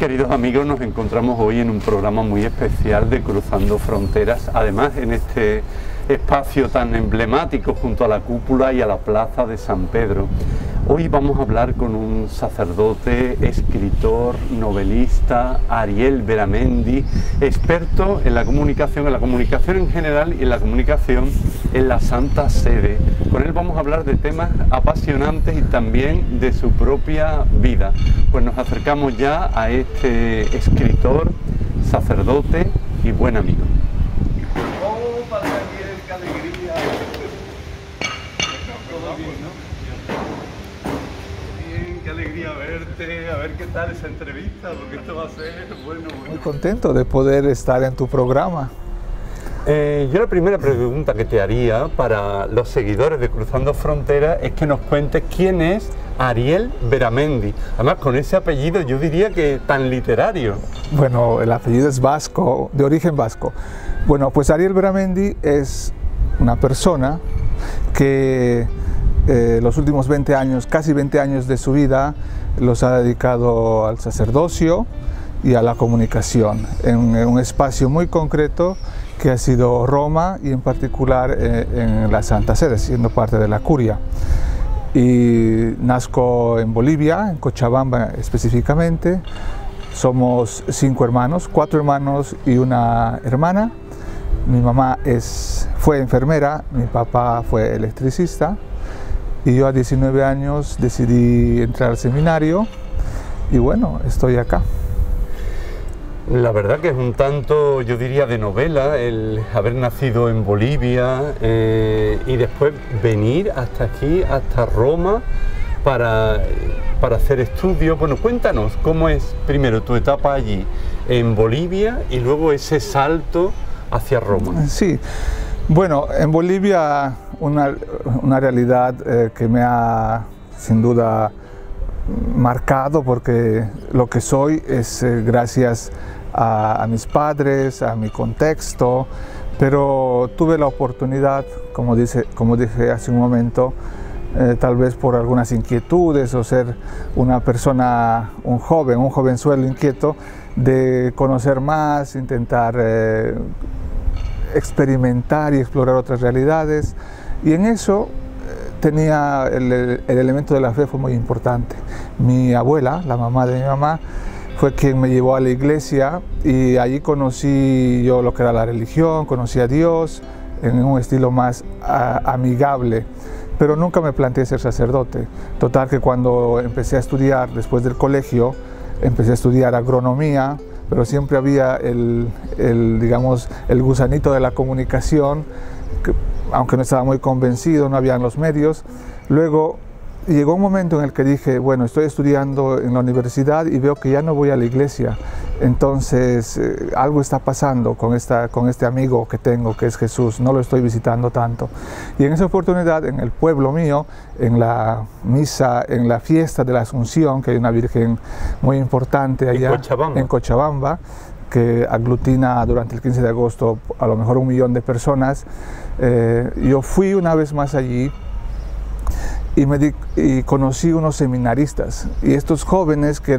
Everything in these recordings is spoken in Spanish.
queridos amigos, nos encontramos hoy en un programa muy especial de Cruzando Fronteras, además en este espacio tan emblemático junto a la cúpula y a la plaza de San Pedro. Hoy vamos a hablar con un sacerdote, escritor, novelista, Ariel Beramendi, experto en la comunicación en general y en la comunicación en la Santa Sede. Con él vamos a hablar de temas apasionantes y también de su propia vida. Pues nos acercamos ya a este escritor, sacerdote y buen amigo. ¡Oh, Padre Ariel, qué alegría! Todo bien, ¿no? Bien, qué alegría verte, a ver qué tal esa entrevista, porque esto va a ser bueno. Muy contento de poder estar en tu programa. Yo la primera pregunta que te haría para los seguidores de Cruzando Fronteras es que nos cuentes quién es Ariel Beramendi. Además, con ese apellido yo diría que tan literario. Bueno, el apellido es vasco, de origen vasco. Bueno, pues Ariel Beramendi es una persona que los últimos 20 años, casi 20 años de su vida, los ha dedicado al sacerdocio y a la comunicación en un espacio muy concreto que ha sido Roma y en particular en la Santa Sede, siendo parte de la Curia. Y nazco en Bolivia, en Cochabamba específicamente. Somos 5 hermanos, 4 hermanos y una hermana. Mi mamá fue enfermera, mi papá fue electricista y yo a 19 años decidí entrar al seminario y bueno, estoy acá. La verdad que es un tanto, yo diría, de novela el haber nacido en Bolivia y después venir hasta aquí, hasta Roma, para hacer estudios. Bueno, cuéntanos cómo es primero tu etapa allí en Bolivia y luego ese salto hacia Roma. Sí, bueno, en Bolivia una realidad que me ha sin duda marcado, porque lo que soy es gracias a mis padres, a mi contexto, pero tuve la oportunidad, como dije hace un momento, tal vez por algunas inquietudes o ser una persona, un jovenzuelo inquieto, de conocer más, intentar experimentar y explorar otras realidades, y en eso tenía el elemento de la fe fue muy importante. Mi abuela, la mamá de mi mamá, fue quien me llevó a la iglesia y allí conocí yo lo que era la religión, conocí a Dios en un estilo más amigable, pero nunca me planteé ser sacerdote. Total que cuando empecé a estudiar después del colegio, empecé a estudiar agronomía, pero siempre había digamos, el gusanito de la comunicación, que, aunque no estaba muy convencido, no habían los medios. Luego llegó un momento en el que dije, bueno, estoy estudiando en la universidad y veo que ya no voy a la iglesia, entonces algo está pasando con este amigo que tengo, que es Jesús, no lo estoy visitando tanto. Y en esa oportunidad, en el pueblo mío, en la misa, en la fiesta de la Asunción, que hay una virgen muy importante allá en Cochabamba, que aglutina durante el 15 de agosto a lo mejor 1 millón de personas, yo fui una vez más allí y conocí unos seminaristas, y estos jóvenes que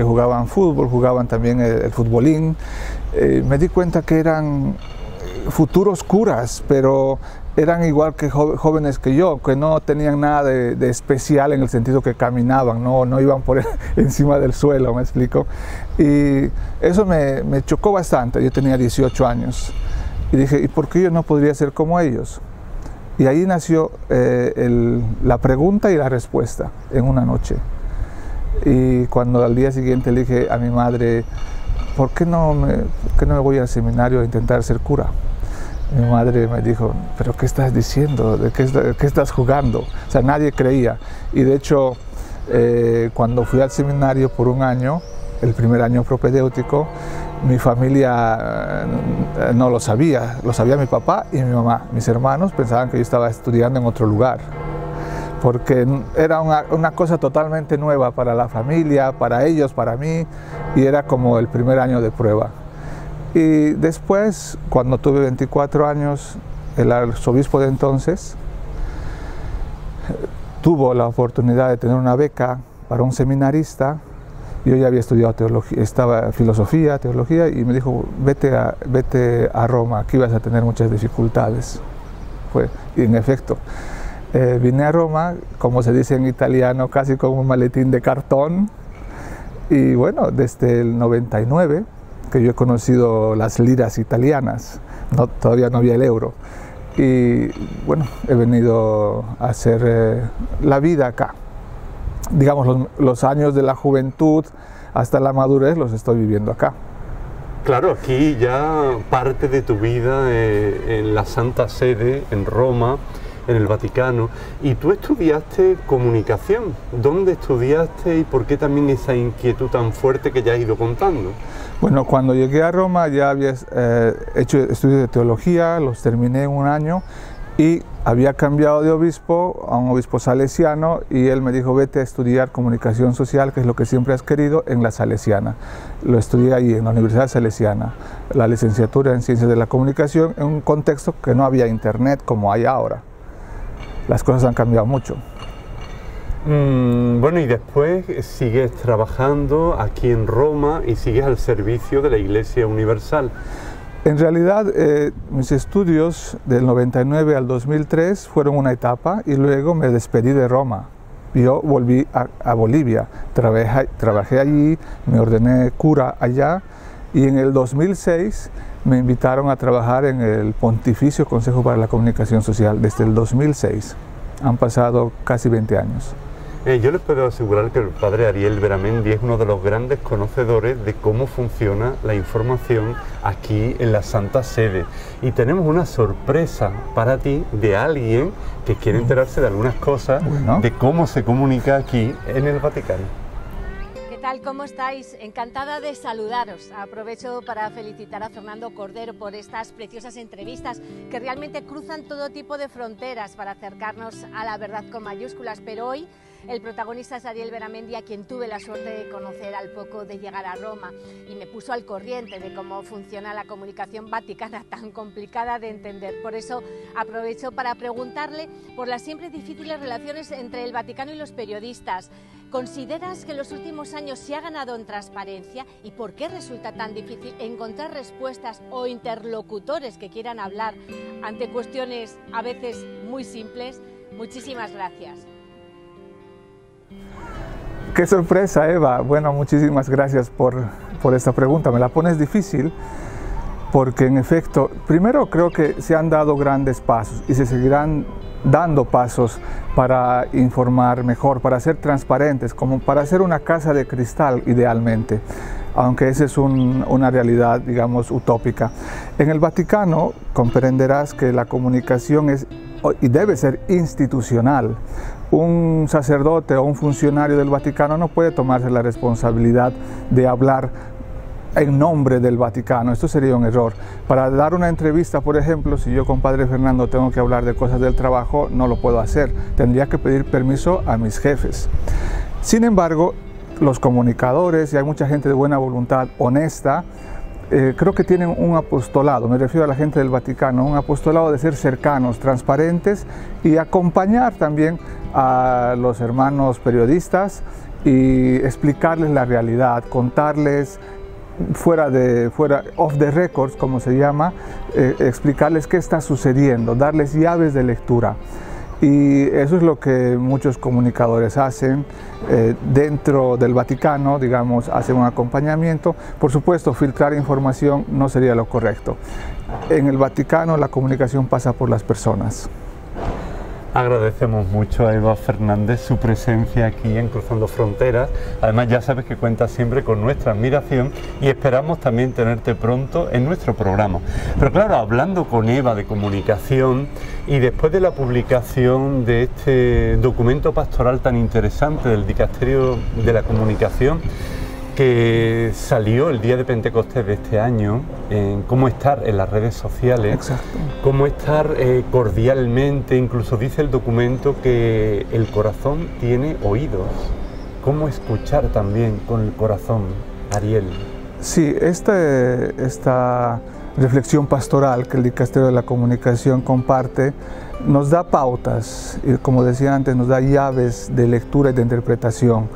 jugaban fútbol, jugaban también el futbolín, me di cuenta que eran futuros curas, pero eran igual que jóvenes que yo, que no tenían nada de especial en el sentido que caminaban, no iban por encima del suelo, me explico. Y eso me chocó bastante. Yo tenía 18 años y dije, ¿y por qué yo no podría ser como ellos? Y ahí nació la pregunta y la respuesta en una noche. Y cuando al día siguiente le dije a mi madre, ¿por qué no me voy al seminario a intentar ser cura? Mi madre me dijo, ¿pero qué estás diciendo? ¿De qué estás jugando? O sea, nadie creía. Y de hecho, cuando fui al seminario por 1 año, el primer año propedéutico, mi familia no lo sabía mi papá y mi mamá. Mis hermanos pensaban que yo estaba estudiando en otro lugar, porque era una cosa totalmente nueva para la familia, para ellos, para mí, y era como el primer año de prueba. Y después, cuando tuve 24 años, el arzobispo de entonces tuvo la oportunidad de tener una beca para un seminarista Yo ya había estudiado teología, filosofía, teología, y me dijo, vete a Roma, aquí vas a tener muchas dificultades. Y en efecto, vine a Roma, como se dice en italiano, casi con un maletín de cartón. Y bueno, desde el 99, que yo he conocido las liras italianas, todavía no había el euro. Y bueno, he venido a hacer la vida acá. Digamos, los años de la juventud hasta la madurez los estoy viviendo acá. Claro, aquí ya parte de tu vida en la Santa Sede, en Roma, en el Vaticano. Y tú estudiaste comunicación. ¿Dónde estudiaste y por qué también esa inquietud tan fuerte que ya has ido contando? Bueno, cuando llegué a Roma ya había hecho estudios de teología, los terminé en un año y había cambiado de obispo a un obispo salesiano y él me dijo, vete a estudiar comunicación social, que es lo que siempre has querido, en la Salesiana. Lo estudié ahí, en la Universidad Salesiana, la licenciatura en Ciencias de la Comunicación, en un contexto que no había internet como hay ahora. Las cosas han cambiado mucho. Bueno, y después sigues trabajando aquí en Roma y sigues al servicio de la Iglesia Universal. En realidad, mis estudios del 99 al 2003 fueron una etapa y luego me despedí de Roma. Yo volví a Bolivia, trabajé allí, me ordené cura allá y en el 2006 me invitaron a trabajar en el Pontificio Consejo para la Comunicación Social desde el 2006. Han pasado casi 20 años. Yo les puedo asegurar que el padre Ariel Beramendi es uno de los grandes conocedores de cómo funciona la información aquí en la Santa Sede. Y tenemos una sorpresa para ti de alguien que quiere enterarse de algunas cosas, de cómo se comunica aquí en el Vaticano. ¿Qué tal? ¿Cómo estáis? Encantada de saludaros. Aprovecho para felicitar a Fernando Cordero por estas preciosas entrevistas que realmente cruzan todo tipo de fronteras para acercarnos a la verdad con mayúsculas, pero hoy el protagonista es Ariel Beramendi, a quien tuve la suerte de conocer al poco de llegar a Roma y me puso al corriente de cómo funciona la comunicación vaticana tan complicada de entender. Por eso aprovecho para preguntarle por las siempre difíciles relaciones entre el Vaticano y los periodistas. ¿Consideras que en los últimos años se ha ganado en transparencia y por qué resulta tan difícil encontrar respuestas o interlocutores que quieran hablar ante cuestiones a veces muy simples? Muchísimas gracias. Qué sorpresa, Eva. Bueno, muchísimas gracias por esta pregunta. Me la pones difícil porque, en efecto, primero creo que se han dado grandes pasos y se seguirán dando pasos para informar mejor, para ser transparentes, como para hacer una casa de cristal, idealmente, aunque esa es una realidad, digamos, utópica. En el Vaticano comprenderás que la comunicación es y debe ser institucional. Un sacerdote o un funcionario del Vaticano no puede tomarse la responsabilidad de hablar en nombre del Vaticano. Esto sería un error. Para dar una entrevista, por ejemplo, si yo con Padre Fernando tengo que hablar de cosas del trabajo, no lo puedo hacer. Tendría que pedir permiso a mis jefes. Sin embargo, los comunicadores, y hay mucha gente de buena voluntad, honesta, creo que tienen un apostolado, me refiero a la gente del Vaticano, un apostolado de ser cercanos, transparentes y acompañar también a los hermanos periodistas y explicarles la realidad, contarles off the records, como se llama, explicarles qué está sucediendo, darles llaves de lectura. Y eso es lo que muchos comunicadores hacen dentro del Vaticano, digamos, hacen un acompañamiento. Por supuesto, filtrar información no sería lo correcto. En el Vaticano la comunicación pasa por las personas. Agradecemos mucho a Eva Fernández su presencia aquí en Cruzando Fronteras. Además, ya sabes que cuentas siempre con nuestra admiración y esperamos también tenerte pronto en nuestro programa. Pero claro, hablando con Eva de comunicación y después de la publicación de este documento pastoral tan interesante del Dicasterio de la Comunicación, que salió el día de Pentecostés de este año, en cómo estar en las redes sociales. Exacto. Cómo estar cordialmente, incluso dice el documento que el corazón tiene oídos, cómo escuchar también con el corazón, Ariel. Sí, esta reflexión pastoral que el Dicasterio de la Comunicación comparte nos da pautas y, como decía antes, nos da llaves de lectura y de interpretación.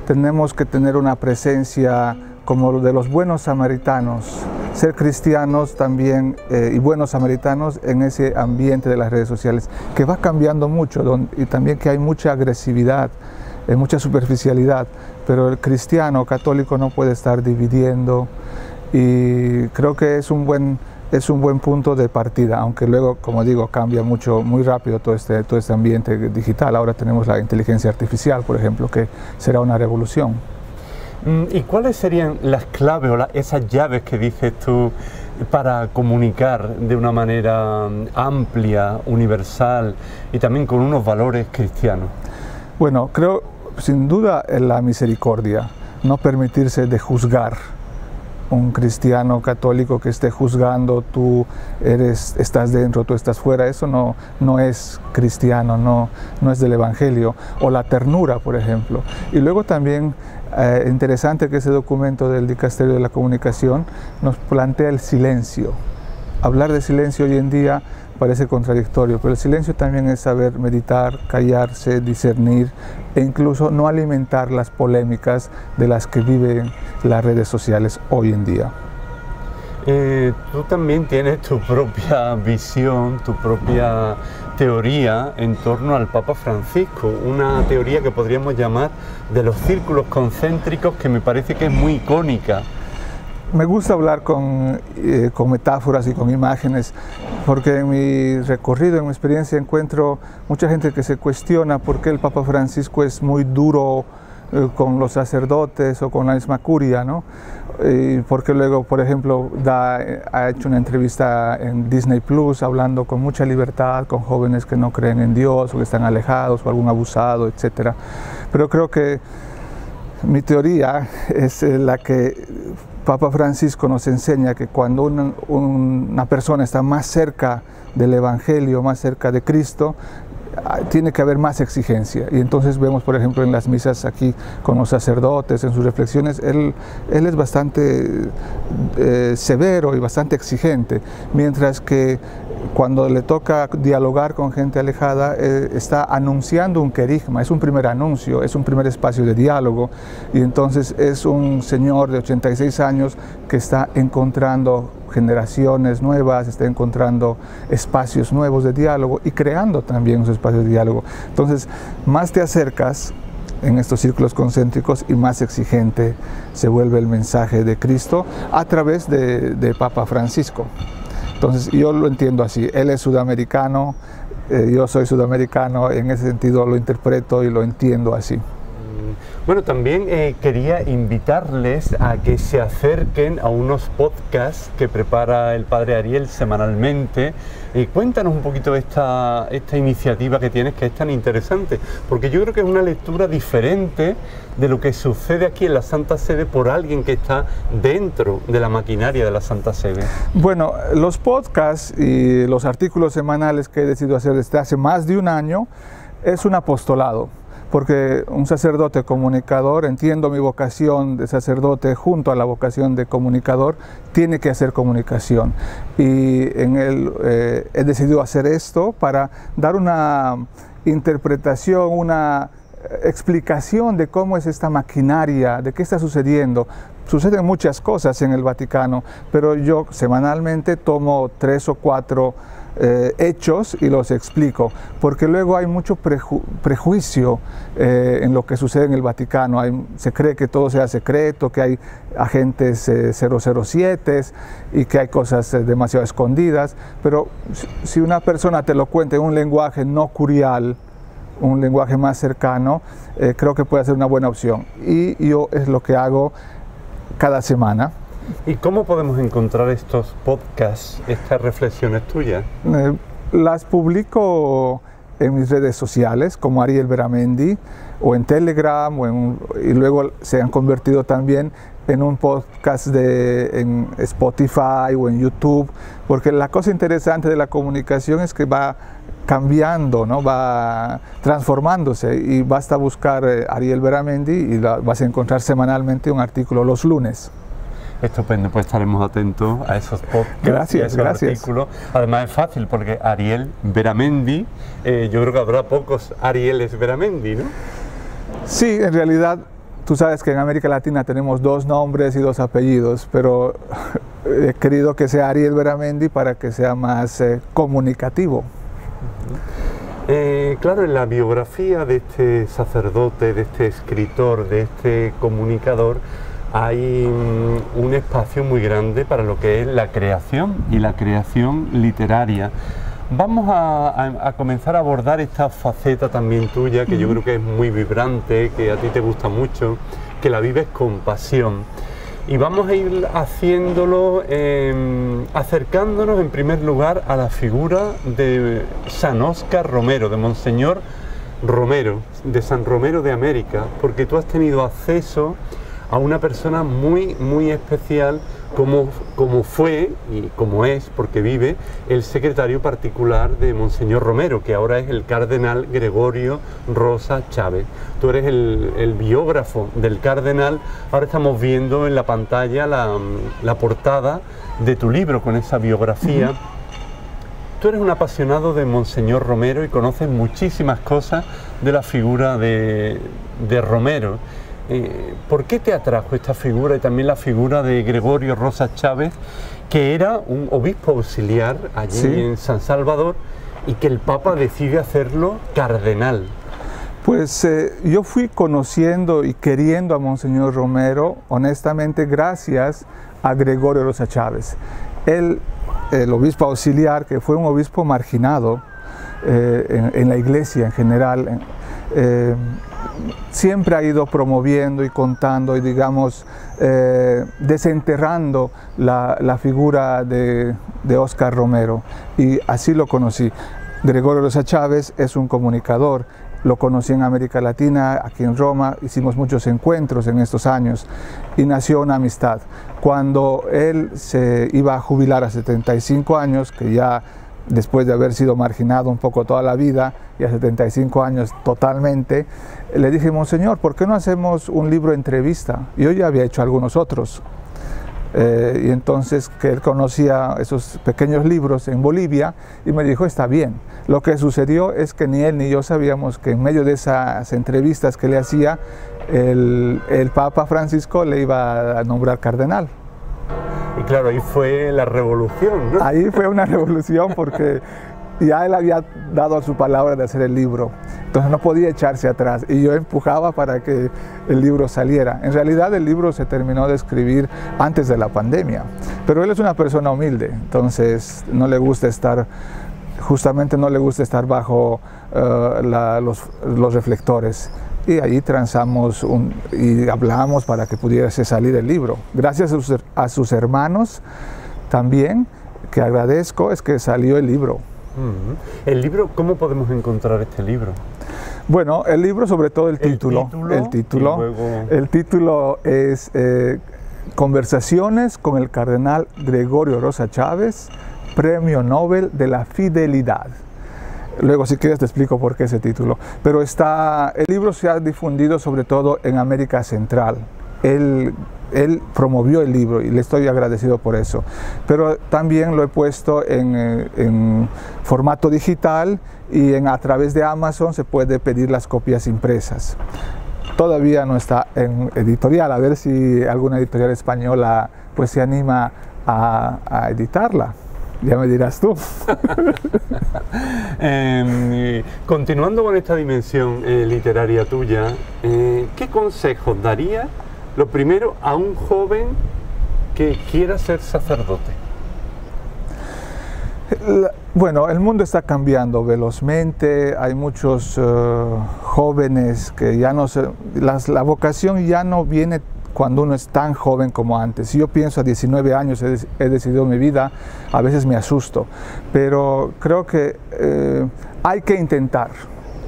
tenemos que tener una presencia como de los buenos samaritanos, ser cristianos también y buenos samaritanos en ese ambiente de las redes sociales, que va cambiando mucho y también que hay mucha agresividad, mucha superficialidad, pero el cristiano católico no puede estar dividiendo, y creo que es un buen punto de partida, aunque luego, como digo, cambia mucho, muy rápido todo este ambiente digital. Ahora tenemos la inteligencia artificial, por ejemplo, que será una revolución. ¿Y cuáles serían las claves o esas llaves que dices tú para comunicar de una manera amplia, universal y también con unos valores cristianos? Bueno, creo sin duda en la misericordia, no permitirse de juzgar. Un cristiano católico que esté juzgando, tú estás dentro, tú estás fuera, eso no es cristiano, no es del Evangelio. O la ternura, por ejemplo. Y luego también, interesante que ese documento del Dicasterio de la Comunicación nos plantea el silencio. Hablar de silencio hoy en día parece contradictorio, pero el silencio también es saber meditar, callarse, discernir e incluso no alimentar las polémicas de las que viven las redes sociales hoy en día. Tú también tienes tu propia visión, tu propia teoría en torno al Papa Francisco, una teoría que podríamos llamar de los círculos concéntricos, que me parece que es muy icónica. Me gusta hablar con metáforas y con imágenes, porque en mi recorrido, en mi experiencia, encuentro mucha gente que se cuestiona por qué el Papa Francisco es muy duro con los sacerdotes o con la misma curia, ¿no? Y porque luego, por ejemplo, ha hecho una entrevista en Disney Plus hablando con mucha libertad con jóvenes que no creen en Dios o que están alejados o algún abusado, etc. Pero creo que mi teoría es la que Papa Francisco nos enseña, que cuando una persona está más cerca del Evangelio, más cerca de Cristo, tiene que haber más exigencia. Y entonces vemos, por ejemplo, en las misas aquí con los sacerdotes, en sus reflexiones, él es bastante severo y bastante exigente, mientras que cuando le toca dialogar con gente alejada, está anunciando un querigma, es un primer anuncio, es un primer espacio de diálogo, y entonces es un señor de 86 años que está encontrando generaciones nuevas, está encontrando espacios nuevos de diálogo y creando también esos espacios de diálogo. Entonces, más te acercas en estos círculos concéntricos y más exigente se vuelve el mensaje de Cristo a través de Papa Francisco. Entonces, yo lo entiendo así. Él es sudamericano, yo soy sudamericano, en ese sentido lo interpreto y lo entiendo así. Bueno, también quería invitarles a que se acerquen a unos podcasts que prepara el Padre Ariel semanalmente. Cuéntanos un poquito esta iniciativa que tienes, que es tan interesante, porque yo creo que es una lectura diferente de lo que sucede aquí en la Santa Sede por alguien que está dentro de la maquinaria de la Santa Sede. Bueno, los podcasts y los artículos semanales que he decidido hacer desde hace más de un año es un apostolado. Porque un sacerdote comunicador, entiendo mi vocación de sacerdote junto a la vocación de comunicador, tiene que hacer comunicación. Y en él he decidido hacer esto para dar una interpretación, una explicación de cómo es esta maquinaria, de qué está sucediendo. Suceden muchas cosas en el Vaticano, pero yo semanalmente tomo 3 o 4 hechos y los explico, porque luego hay mucho prejuicio en lo que sucede en el Vaticano. Se cree que todo sea secreto, que hay agentes 007 y que hay cosas demasiado escondidas, pero si una persona te lo cuenta en un lenguaje no curial, un lenguaje más cercano, creo que puede ser una buena opción, y yo es lo que hago cada semana. ¿Y cómo podemos encontrar estos podcasts, estas reflexiones tuyas? Las publico en mis redes sociales como Ariel Beramendi, o en Telegram, y luego se han convertido también en un podcast en Spotify o en YouTube, porque la cosa interesante de la comunicación es que va cambiando, ¿no? Va transformándose, y basta buscar Ariel Beramendi y vas a encontrar semanalmente un artículo los lunes. Estupendo, pues estaremos atentos a esos podcasts. Gracias, gracias. Artículos. Además es fácil porque Ariel Beramendi, yo creo que habrá pocos Arieles Beramendi, ¿no? Sí, en realidad Tú sabes que en América Latina tenemos 2 nombres y 2 apellidos, pero he querido que sea Ariel Beramendi para que sea más comunicativo. Claro, en la biografía de este sacerdote, de este escritor, de este comunicador, hay un espacio muy grande para lo que es la creación y la creación literaria. Vamos a comenzar a abordar esta faceta también tuya, que yo creo que es muy vibrante, que a ti te gusta mucho, que la vives con pasión. Y vamos a ir haciéndolo, acercándonos en primer lugar a la figura de San Óscar Romero, de Monseñor Romero, de San Romero de América, porque tú has tenido acceso a una persona muy, muy especial, como fue y como es, porque vive, el secretario particular de Monseñor Romero, que ahora es el cardenal Gregorio Rosa Chávez. Tú eres el biógrafo del cardenal. Ahora estamos viendo en la pantalla la portada de tu libro con esa biografía. Tú eres un apasionado de Monseñor Romero y conoces muchísimas cosas de la figura de Romero. ¿Por qué te atrajo esta figura y también la figura de Gregorio Rosa Chávez, que era un obispo auxiliar allí en San Salvador y que el Papa decide hacerlo cardenal? Pues yo fui conociendo y queriendo a Monseñor Romero, honestamente, gracias a Gregorio Rosa Chávez. Él, el obispo auxiliar, que fue un obispo marginado en la iglesia en general, siempre ha ido promoviendo y contando y, digamos, desenterrando la figura de Óscar Romero, y así lo conocí. Gregorio Rosa Chávez es un comunicador, lo conocí en América Latina, aquí en Roma, hicimos muchos encuentros en estos años y nació una amistad. Cuando él se iba a jubilar a 75 años, que ya después de haber sido marginado un poco toda la vida, y a 75 años totalmente, le dije: Monseñor, ¿por qué no hacemos un libro de entrevista? Yo ya había hecho algunos otros. Y entonces, que él conocía esos pequeños libros en Bolivia, y me dijo: está bien. Lo que sucedió es que ni él ni yo sabíamos que en medio de esas entrevistas que le hacía, el Papa Francisco le iba a nombrar cardenal. Y claro, ahí fue la revolución, ¿no? Ahí fue una revolución, porque ya él había dado su palabra de hacer el libro, entonces no podía echarse atrás, y yo empujaba para que el libro saliera. En realidad el libro se terminó de escribir antes de la pandemia, pero él es una persona humilde, entonces no le gusta estar, justamente no le gusta estar bajo los reflectores. Y ahí transamos y hablamos para que pudiese salir el libro. Gracias a sus hermanos también, que agradezco, es que salió el libro. El libro, ¿cómo podemos encontrar este libro? Bueno, el libro, sobre todo el título. El título es Conversaciones con el cardenal Gregorio Rosa Chávez, Premio Nobel de la Fidelidad. Luego, si quieres, te explico por qué ese título. Pero el libro se ha difundido sobre todo en América Central. Él promovió el libro y le estoy agradecido por eso. Pero también lo he puesto en formato digital, y a través de Amazon se puede pedir las copias impresas. Todavía no está en editorial, a ver si alguna editorial española pues se anima a editarla. Ya me dirás tú. Continuando con esta dimensión literaria tuya, ¿qué consejos darías, lo primero, a un joven que quiera ser sacerdote? Bueno, el mundo está cambiando velozmente, hay muchos jóvenes que ya no se... La vocación ya no viene cuando uno es tan joven como antes. Si yo pienso a 19 años he decidido mi vida, a veces me asusto, pero creo que hay que intentar.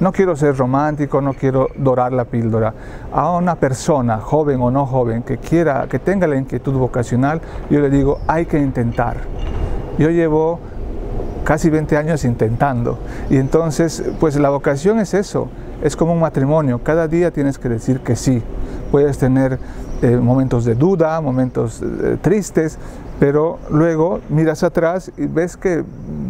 No quiero ser romántico, no quiero dorar la píldora. A una persona, joven o no joven, que tenga la inquietud vocacional, yo le digo: hay que intentar. Yo llevo casi 20 años intentando, y entonces pues la vocación es eso, es como un matrimonio, cada día tienes que decir que sí. Puedes tener momentos de duda, momentos tristes, pero luego miras atrás y ves que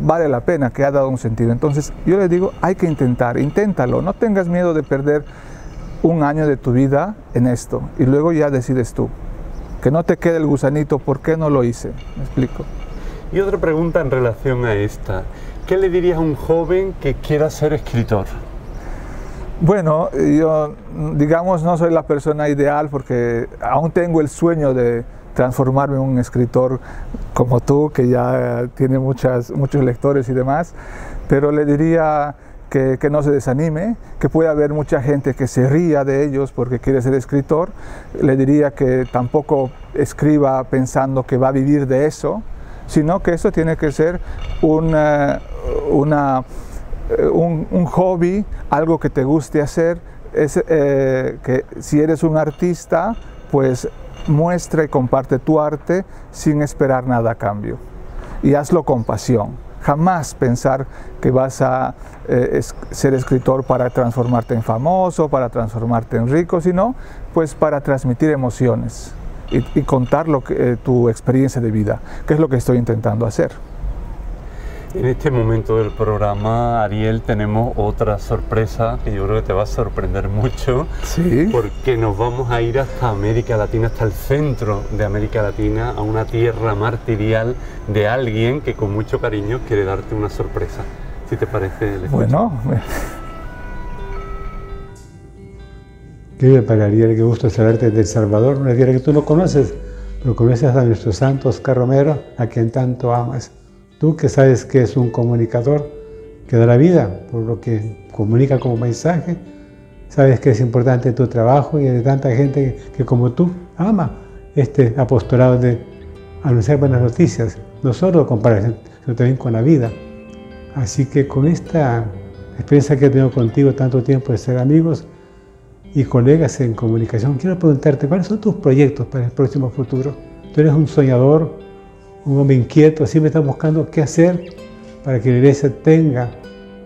vale la pena, que ha dado un sentido. Entonces yo le digo: hay que intentar, inténtalo, no tengas miedo de perder un año de tu vida en esto y luego ya decides tú. Que no te quede el gusanito, ¿por qué no lo hice? ¿Me explico? Y otra pregunta en relación a esta. ¿Qué le dirías a un joven que quiera ser escritor? Bueno, yo, digamos, no soy la persona ideal porque aún tengo el sueño de transformarme en un escritor como tú, que ya tiene muchos lectores y demás, pero le diría que no se desanime, que puede haber mucha gente que se ría de ellos porque quiere ser escritor. Le diría que tampoco escriba pensando que va a vivir de eso, sino que eso tiene que ser un hobby, algo que te guste hacer. Que si eres un artista, pues muestra y comparte tu arte sin esperar nada a cambio. Y hazlo con pasión. Jamás pensar que vas a ser escritor para transformarte en famoso, para transformarte en rico, sino pues para transmitir emociones y contar tu experiencia de vida, que es lo que estoy intentando hacer. En este momento del programa, Ariel, tenemos otra sorpresa que yo creo que te va a sorprender mucho. Sí. Porque nos vamos a ir hasta América Latina, hasta el centro de América Latina, a una tierra martirial de alguien que con mucho cariño quiere darte una sorpresa. Si te parece. Bueno. Qué bien para Ariel, qué gusto saberte de El Salvador, una tierra que tú no conoces, pero conoces a nuestro santo Oscar Romero, a quien tanto amas. Tú que sabes que es un comunicador que da la vida por lo que comunica como mensaje, sabes que es importante tu trabajo y de tanta gente que como tú ama este apostolado de anunciar buenas noticias, no solo con paración, sino también con la vida. Así que con esta experiencia que he tenido contigo tanto tiempo de ser amigos y colegas en comunicación, quiero preguntarte, ¿cuáles son tus proyectos para el próximo futuro? Tú eres un soñador, un hombre inquieto, siempre está buscando qué hacer para que la Iglesia tenga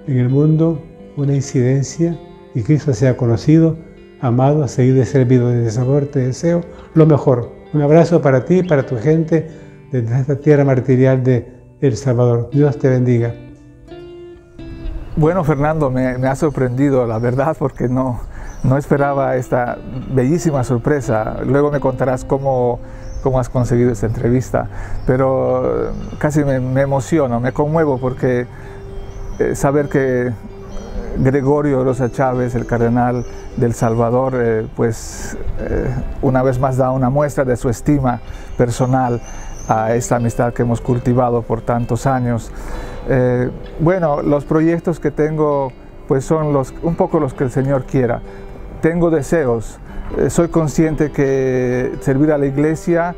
en el mundo una incidencia y Cristo sea conocido, amado, seguido y servido. Desde ese amor te deseo lo mejor. Un abrazo para ti y para tu gente desde esta tierra martirial de El Salvador. Dios te bendiga. Bueno, Fernando, me ha sorprendido, la verdad, porque no esperaba esta bellísima sorpresa. Luego me contarás cómo has conseguido esta entrevista, pero casi me emociono, me conmuevo porque saber que Gregorio Rosa Chávez, el cardenal de El Salvador, una vez más da una muestra de su estima personal a esta amistad que hemos cultivado por tantos años. Bueno, los proyectos que tengo pues son un poco los que el Señor quiera. Tengo deseos. Soy consciente que servir a la Iglesia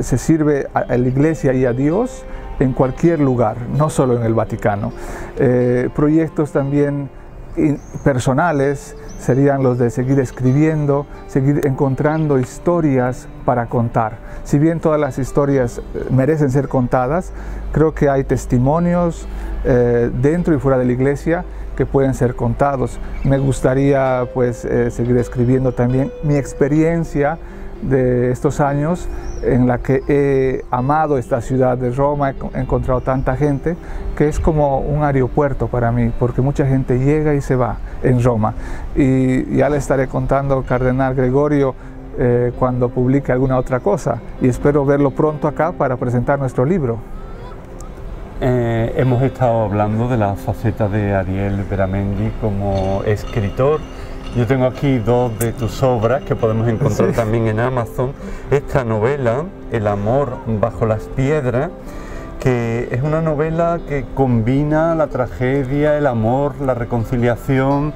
se sirve a la Iglesia y a Dios en cualquier lugar, no solo en el Vaticano. Proyectos también personales serían los de seguir escribiendo, seguir encontrando historias para contar. Si bien todas las historias merecen ser contadas, creo que hay testimonios dentro y fuera de la Iglesia que pueden ser contados. Me gustaría pues seguir escribiendo también mi experiencia de estos años en la que he amado esta ciudad de Roma, he encontrado tanta gente que es como un aeropuerto para mí, porque mucha gente llega y se va en Roma. Y ya le estaré contando al cardenal Gregorio cuando publique alguna otra cosa, y espero verlo pronto acá para presentar nuestro libro. Hemos estado hablando de la faceta de Ariel Beramendi como escritor. Yo tengo aquí dos de tus obras que podemos encontrar también en Amazon. Esta novela, El amor bajo las piedras, que es una novela que combina la tragedia, el amor, la reconciliación,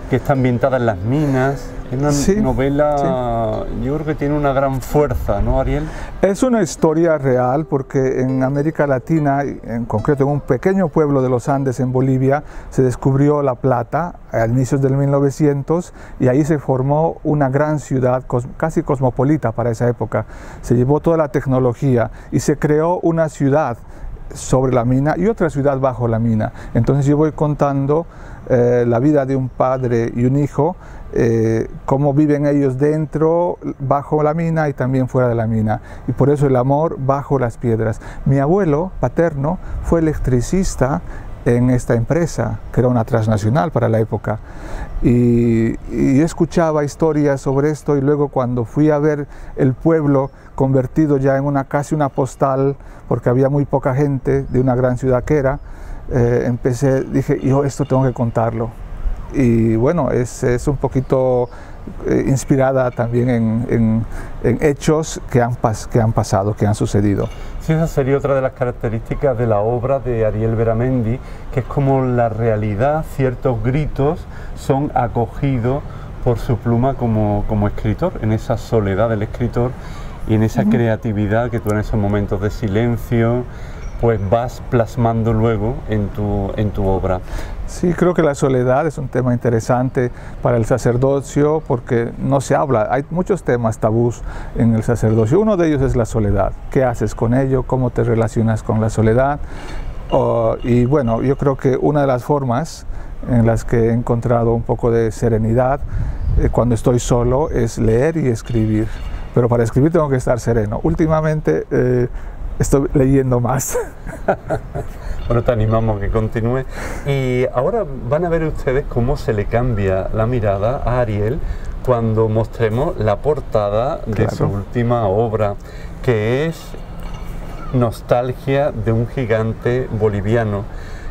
que está ambientada en las minas. Es una novela, yo creo que tiene una gran fuerza, ¿no, Ariel? Es una historia real porque en América Latina, en concreto en un pequeño pueblo de los Andes en Bolivia, se descubrió la plata a inicios del 1900 y ahí se formó una gran ciudad casi cosmopolita para esa época. Se llevó toda la tecnología y se creó una ciudad sobre la mina y otra ciudad bajo la mina. Entonces yo voy contando la vida de un padre y un hijo, cómo viven ellos dentro, bajo la mina y también fuera de la mina, y por eso el amor bajo las piedras. Mi abuelo paterno fue electricista en esta empresa, que era una transnacional para la época, y escuchaba historias sobre esto, y luego cuando fui a ver el pueblo convertido ya en casi una postal, porque había muy poca gente de una gran ciudad que era, dije, yo esto tengo que contarlo. Y bueno, es un poquito inspirada también en hechos que han pasado, que han sucedido. Sí, esa sería otra de las características de la obra de Ariel Beramendi, que es como la realidad, ciertos gritos son acogidos por su pluma como escritor, en esa soledad del escritor y en esa creatividad que tú en esos momentos de silencio pues vas plasmando luego en tu obra. Sí, creo que la soledad es un tema interesante para el sacerdocio porque no se habla, hay muchos temas tabús en el sacerdocio. Uno de ellos es la soledad. ¿Qué haces con ello? ¿Cómo te relacionas con la soledad? Y bueno, yo creo que una de las formas en las que he encontrado un poco de serenidad cuando estoy solo es leer y escribir. Pero para escribir tengo que estar sereno. Últimamente estoy leyendo más. Bueno, te animamos a que continúe. Y ahora van a ver ustedes cómo se le cambia la mirada a Ariel cuando mostremos la portada de su última obra, que es Nostalgia de un gigante boliviano,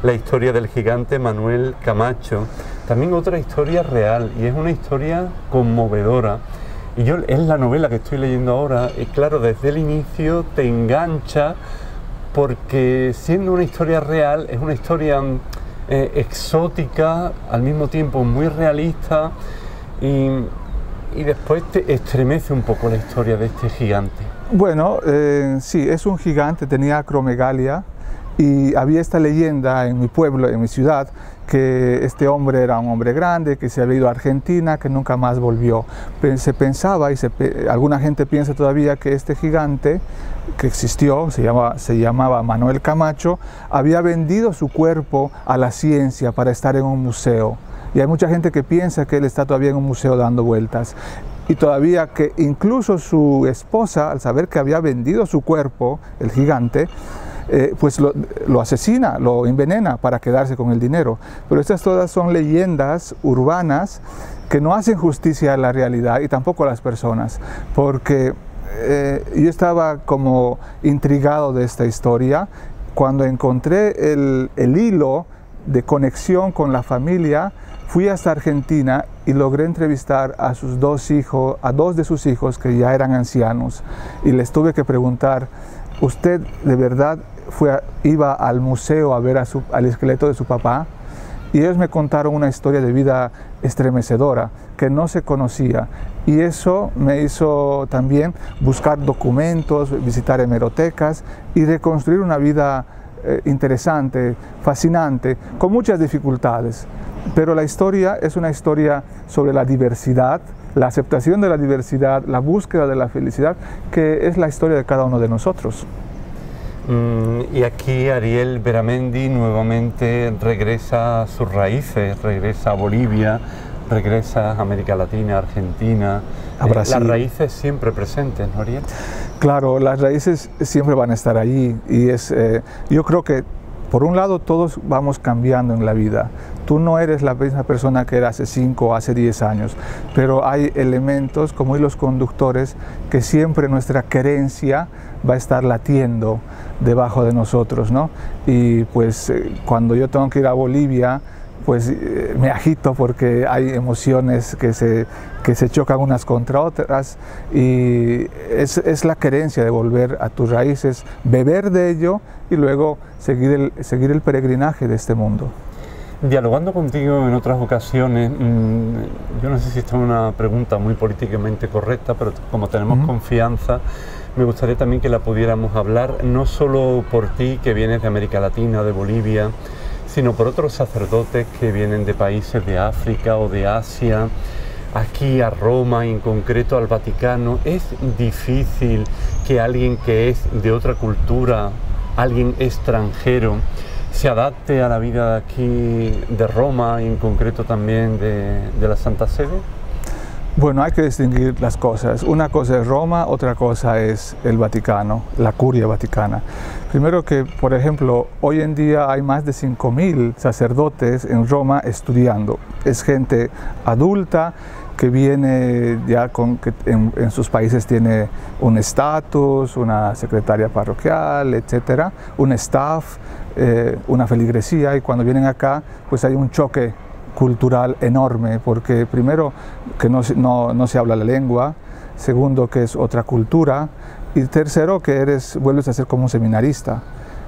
la historia del gigante Manuel Camacho. También otra historia real, y es una historia conmovedora. Y es la novela que estoy leyendo ahora, y claro, desde el inicio te engancha, porque siendo una historia real, es una historia exótica, al mismo tiempo muy realista, y después te estremece un poco la historia de este gigante. Bueno, sí, es un gigante, tenía acromegalia, y había esta leyenda en mi pueblo, en mi ciudad, que este hombre era un hombre grande, que se había ido a Argentina, que nunca más volvió. Se pensaba, y alguna gente piensa todavía, que este gigante que existió, se llamaba Manuel Camacho, había vendido su cuerpo a la ciencia para estar en un museo. Y hay mucha gente que piensa que él está todavía en un museo dando vueltas. Y todavía que incluso su esposa, al saber que había vendido su cuerpo, el gigante, pues lo asesina, lo envenena para quedarse con el dinero. Pero estas todas son leyendas urbanas que no hacen justicia a la realidad y tampoco a las personas, porque yo estaba como intrigado de esta historia cuando encontré el hilo de conexión con la familia. Fui hasta Argentina y logré entrevistar a sus dos de sus hijos que ya eran ancianos, y les tuve que preguntar, ¿usted de verdad iba al museo a ver al esqueleto de su papá? Y ellos me contaron una historia de vida estremecedora que no se conocía, y eso me hizo también buscar documentos, visitar hemerotecas y reconstruir una vida interesante, fascinante, con muchas dificultades. Pero la historia es una historia sobre la diversidad, la aceptación de la diversidad, la búsqueda de la felicidad, que es la historia de cada uno de nosotros. Y aquí Ariel Beramendi nuevamente regresa a sus raíces, regresa a Bolivia, regresa a América Latina, Argentina, a Brasil. Las raíces siempre presentes, ¿no, Ariel? Claro, las raíces siempre van a estar allí, y yo creo que por un lado todos vamos cambiando en la vida. Tú no eres la misma persona que eras hace 5 o hace 10 años, pero hay elementos como hilos conductores que siempre nuestra querencia va a estar latiendo debajo de nosotros, ¿no? Y pues cuando yo tengo que ir a Bolivia, pues me agito porque hay emociones que se chocan unas contra otras, y es la querencia de volver a tus raíces, beber de ello y luego seguir el peregrinaje de este mundo. Dialogando contigo en otras ocasiones, yo no sé si esta es una pregunta muy políticamente correcta, pero como tenemos confianza, me gustaría también que la pudiéramos hablar, no solo por ti que vienes de América Latina, de Bolivia, sino por otros sacerdotes que vienen de países de África o de Asia, aquí a Roma, en concreto al Vaticano. Es difícil que alguien que es de otra cultura, alguien extranjero, se adapte a la vida aquí de Roma y en concreto también de la Santa Sede. Bueno, hay que distinguir las cosas. Una cosa es Roma, otra cosa es el Vaticano, la Curia Vaticana. Primero que, por ejemplo, hoy en día hay más de 5.000 sacerdotes en Roma estudiando. Es gente adulta que viene ya que en sus países tiene un estatus, una secretaria parroquial, etcétera, un staff, una feligresía, y cuando vienen acá pues hay un choque cultural enorme, porque primero que no se habla la lengua, segundo que es otra cultura, y tercero que vuelves a ser como un seminarista.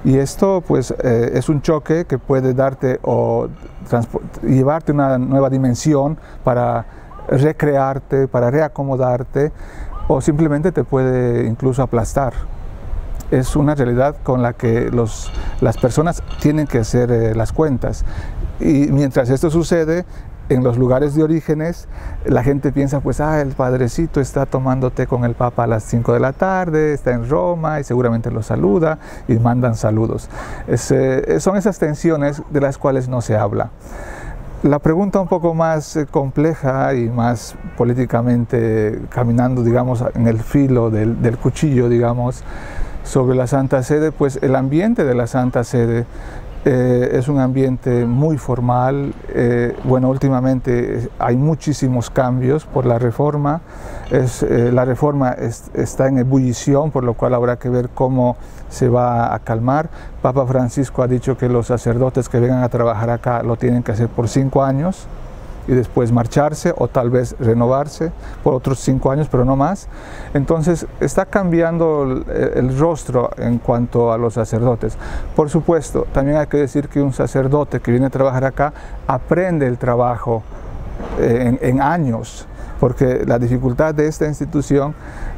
Y esto pues es un choque que puede darte o llevarte a una nueva dimensión para recrearte, para reacomodarte, o simplemente te puede incluso aplastar. Es una realidad con la que las personas tienen que hacer las cuentas. Y mientras esto sucede, en los lugares de orígenes, la gente piensa, pues, el padrecito está tomando té con el Papa a las 5 de la tarde, está en Roma y seguramente lo saluda y mandan saludos. Son esas tensiones de las cuales no se habla. La pregunta un poco más compleja y más políticamente caminando, digamos, en el filo del cuchillo, digamos, sobre la Santa Sede, pues el ambiente de la Santa Sede es un ambiente muy formal. Bueno, últimamente hay muchísimos cambios por la reforma. La reforma está en ebullición, por lo cual habrá que ver cómo se va a calmar. Papa Francisco ha dicho que los sacerdotes que vengan a trabajar acá lo tienen que hacer por 5 años y después marcharse o tal vez renovarse por otros 5 años, pero no más. Entonces está cambiando el rostro en cuanto a los sacerdotes. Por supuesto, también hay que decir que un sacerdote que viene a trabajar acá aprende el trabajo en años, porque la dificultad de esta institución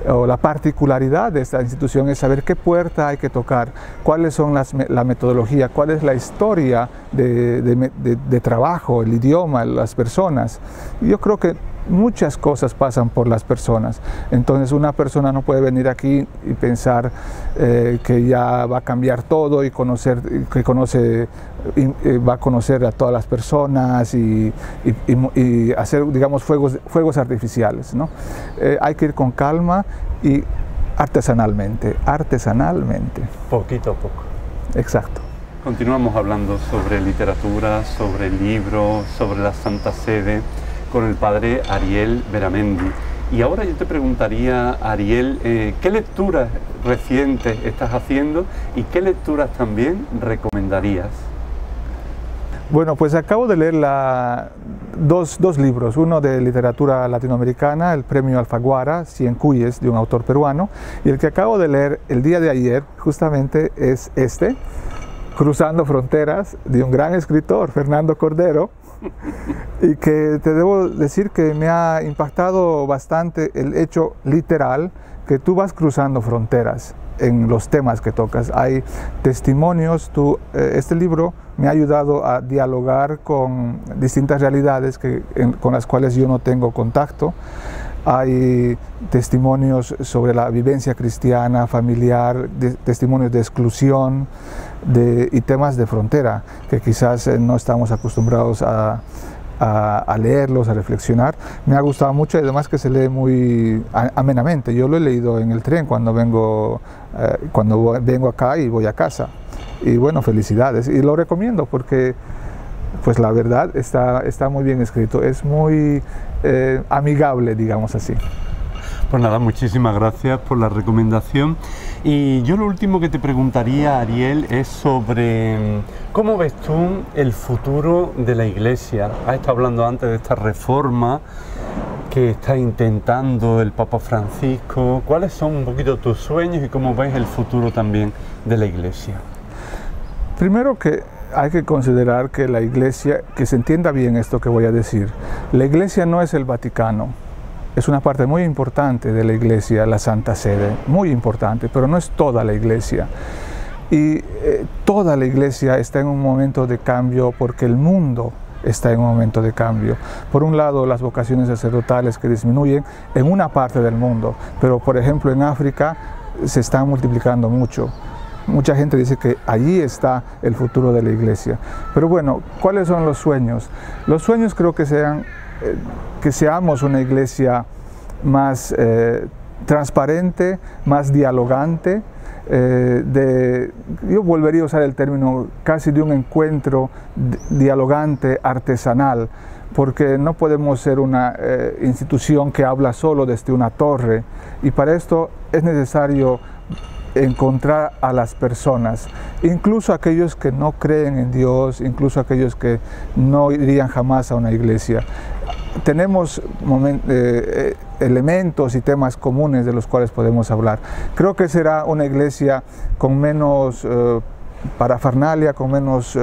o la particularidad de esta institución es saber qué puerta hay que tocar, cuáles son la metodología, cuál es la historia de trabajo, el idioma, las personas. Y yo creo que muchas cosas pasan por las personas. Entonces una persona no puede venir aquí y pensar que ya va a cambiar todo y va a conocer a todas las personas y hacer, digamos, fuegos artificiales, ¿no? Hay que ir con calma y artesanalmente. Poquito a poco. Exacto. Continuamos hablando sobre literatura, sobre libros, sobre la Santa Sede, con el padre Ariel Beramendi. Y ahora yo te preguntaría, Ariel, ¿qué lecturas recientes estás haciendo y qué lecturas también recomendarías? Bueno, pues acabo de leer dos libros, uno de literatura latinoamericana, el premio Alfaguara, Cien Cuyes, de un autor peruano, y el que acabo de leer el día de ayer justamente es Cruzando Fronteras, de un gran escritor, Fernando Cordero, y que te debo decir que me ha impactado bastante el hecho literal que tú vas cruzando fronteras en los temas que tocas. Hay testimonios, este libro me ha ayudado a dialogar con distintas realidades con las cuales yo no tengo contacto. Hay testimonios sobre la vivencia cristiana, familiar, testimonios de exclusión y temas de frontera que quizás no estamos acostumbrados a leerlos, a reflexionar. Me ha gustado mucho y además que se lee muy amenamente. Yo lo he leído en el tren cuando vengo acá y voy a casa. Y bueno, felicidades. Y lo recomiendo porque pues la verdad está muy bien escrito, es muy amigable, digamos así. Pues nada, muchísimas gracias por la recomendación. Y yo lo último que te preguntaría, Ariel, es sobre cómo ves tú el futuro de la Iglesia. Has estado hablando antes de esta reforma que está intentando el Papa Francisco. ¿Cuáles son un poquito tus sueños y cómo ves el futuro también de la Iglesia? Primero que hay que considerar que la Iglesia, que se entienda bien esto que voy a decir, la Iglesia no es el Vaticano. Es una parte muy importante de la Iglesia, la Santa Sede, muy importante, pero no es toda la Iglesia. Y toda la Iglesia está en un momento de cambio porque el mundo está en un momento de cambio. Por un lado, las vocaciones sacerdotales que disminuyen en una parte del mundo, pero por ejemplo en África se están multiplicando mucho. Mucha gente dice que allí está el futuro de la Iglesia. Pero bueno, ¿cuáles son los sueños? Los sueños creo que sean que seamos una iglesia más transparente, más dialogante, yo volvería a usar el término casi de un encuentro dialogante, artesanal, porque no podemos ser una institución que habla solo desde una torre, y para esto es necesario encontrar a las personas, incluso aquellos que no creen en Dios, incluso aquellos que no irían jamás a una iglesia. Tenemos elementos y temas comunes de los cuales podemos hablar. Creo que será una iglesia con menos parafernalia, con menos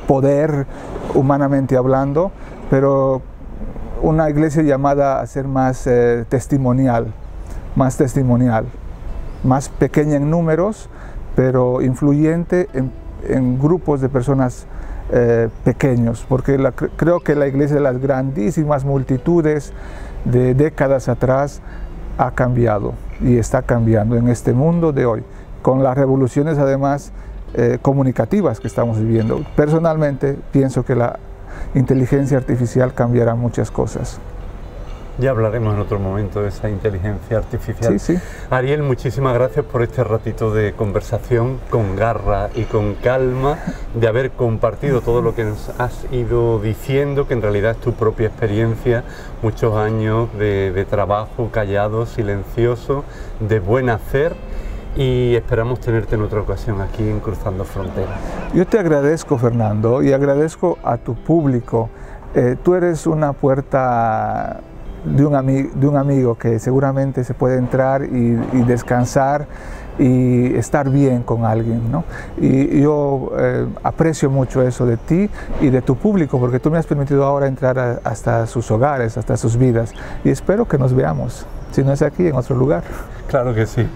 poder humanamente hablando, pero una iglesia llamada a ser más testimonial, más pequeña en números, pero influyente en grupos de personas pequeños, porque creo que la iglesia de las grandísimas multitudes de décadas atrás ha cambiado y está cambiando en este mundo de hoy, con las revoluciones además comunicativas que estamos viviendo. Personalmente pienso que la inteligencia artificial cambiará muchas cosas. Ya hablaremos en otro momento de esa inteligencia artificial. Sí, sí. Ariel, muchísimas gracias por este ratito de conversación con garra y con calma, de haber compartido todo lo que nos has ido diciendo, que en realidad es tu propia experiencia, muchos años de trabajo callado, silencioso, de buen hacer, y esperamos tenerte en otra ocasión aquí en Cruzando Fronteras. Yo te agradezco, Fernando, y agradezco a tu público. Tú eres una puerta de un amigo que seguramente se puede entrar y descansar y estar bien con alguien, ¿no? Y yo aprecio mucho eso de ti y de tu público, porque tú me has permitido ahora entrar hasta sus hogares, hasta sus vidas, y espero que nos veamos, si no es aquí, en otro lugar. Claro que sí.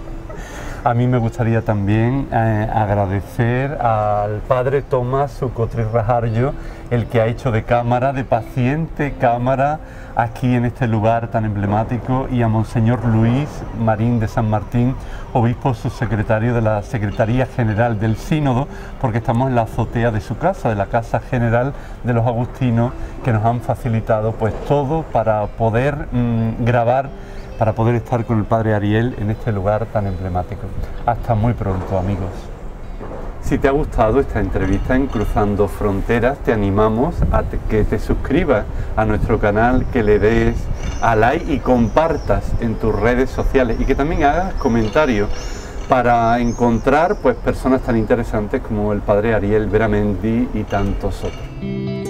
A mí me gustaría también agradecer al padre Tomás Sucotri Rajarjo, el que ha hecho de cámara, de paciente cámara, aquí en este lugar tan emblemático, y a Monseñor Luis Marín de San Martín, obispo subsecretario de la Secretaría General del Sínodo, porque estamos en la azotea de su casa, de la Casa General de los Agustinos, que nos han facilitado pues todo para poder grabar, para poder estar con el Padre Ariel en este lugar tan emblemático. Hasta muy pronto, amigos. Si te ha gustado esta entrevista en Cruzando Fronteras, te animamos a que te suscribas a nuestro canal, que le des a like y compartas en tus redes sociales, y que también hagas comentarios para encontrar pues personas tan interesantes como el Padre Ariel Beramendi y tantos otros.